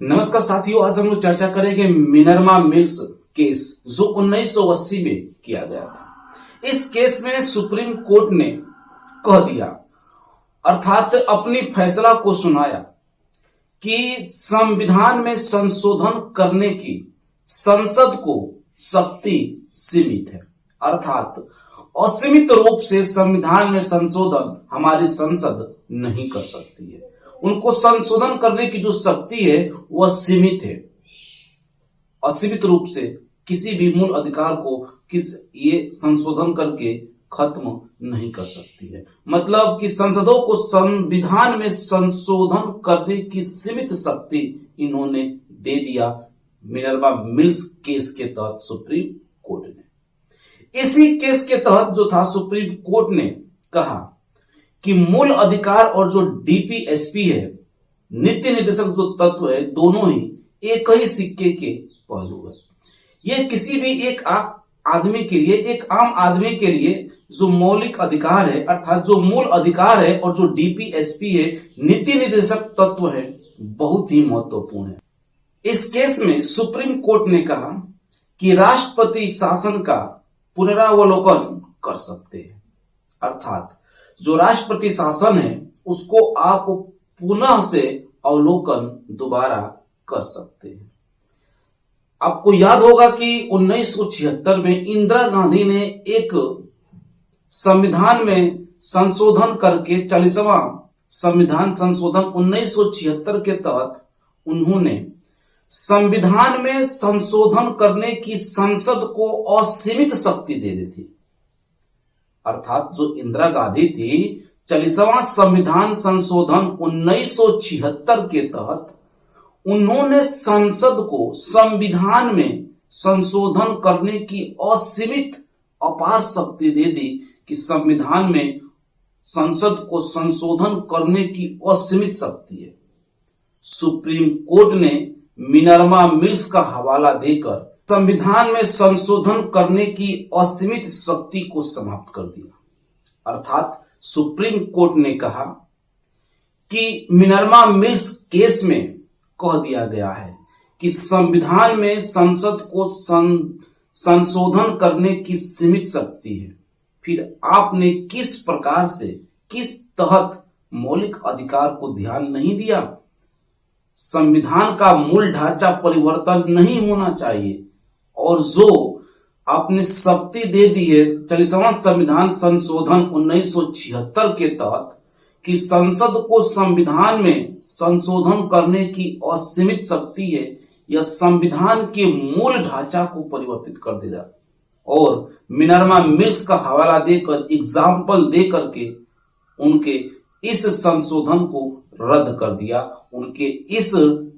नमस्कार साथियों, आज हम लोग चर्चा करेंगे मिनर्वा मिल्स केस जो 1980 में किया गया था। इस केस में सुप्रीम कोर्ट ने कह दिया, अर्थात अपनी फैसला को सुनाया कि संविधान में संशोधन करने की संसद को शक्ति सीमित है। अर्थात असीमित रूप से संविधान में संशोधन हमारी संसद नहीं कर सकती है। उनको संशोधन करने की जो शक्ति है वह सीमित है। असीमित रूप से किसी भी मूल अधिकार को ये संशोधन करके खत्म नहीं कर सकती है। मतलब कि संसदों को संविधान में संशोधन करने की सीमित शक्ति इन्होंने दे दिया मिनर्वा मिल्स केस के तहत सुप्रीम कोर्ट ने। इसी केस के तहत जो था, सुप्रीम कोर्ट ने कहा कि मूल अधिकार और जो डीपीएसपी है, नीति निर्देशक जो तत्व है, दोनों ही एक ही सिक्के के पहलू है। ये किसी भी एक आदमी के लिए, एक आम आदमी के लिए जो मौलिक अधिकार है, अर्थात जो मूल अधिकार है, और जो डीपीएसपी है, नीति निर्देशक तत्व है, बहुत ही महत्वपूर्ण है। इस केस में सुप्रीम कोर्ट ने कहा कि राष्ट्रपति शासन का पुनरावलोकन कर सकते हैं। अर्थात जो राष्ट्रपति शासन है उसको आप पुनः से अवलोकन दोबारा कर सकते हैं। आपको याद होगा कि 1976 में इंदिरा गांधी ने एक संविधान में संशोधन करके 40वां संविधान संशोधन 1976 के तहत उन्होंने संविधान में संशोधन करने की संसद को असीमित शक्ति दे दी थी। अर्थात जो इंदिरा गांधी थी, 40वां संविधान संशोधन 1976 के तहत उन्होंने संसद को संविधान में संशोधन करने की असीमित अपार शक्ति दे दी कि संविधान में संसद को संशोधन करने की असीमित शक्ति है। सुप्रीम कोर्ट ने मिनर्वा मिल्स का हवाला देकर संविधान में संशोधन करने की असीमित शक्ति को समाप्त कर दिया। अर्थात सुप्रीम कोर्ट ने कहा कि मिनर्वा मिल्स केस में कह दिया गया है कि संविधान में संसद को संशोधन करने की सीमित शक्ति है। फिर आपने किस प्रकार से, किस तहत मौलिक अधिकार को ध्यान नहीं दिया? संविधान का मूल ढांचा परिवर्तन नहीं होना चाहिए, और जो आपने शक्ति दे दी है 40वां संविधान संशोधन 1976 के तहत कि संसद को संविधान में संशोधन करने की असीमित शक्ति है, यह संविधान के मूल ढांचा को परिवर्तित कर देगा। और मिनर्वा मिल्स का हवाला देकर, एग्जाम्पल दे करके उनके इस संशोधन को रद्द कर दिया, उनके इस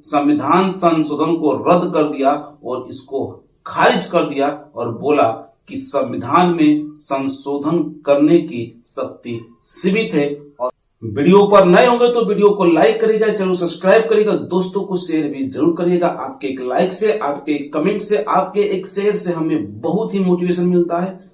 संविधान संशोधन को रद्द कर दिया और इसको खारिज कर दिया और बोला कि संविधान में संशोधन करने की शक्ति सीमित है। और वीडियो पर नए होंगे तो वीडियो को लाइक करिएगा, चैनल सब्सक्राइब करिएगा, दोस्तों को शेयर भी जरूर करिएगा। आपके एक लाइक से, आपके एक कमेंट से, आपके एक शेयर से हमें बहुत ही मोटिवेशन मिलता है।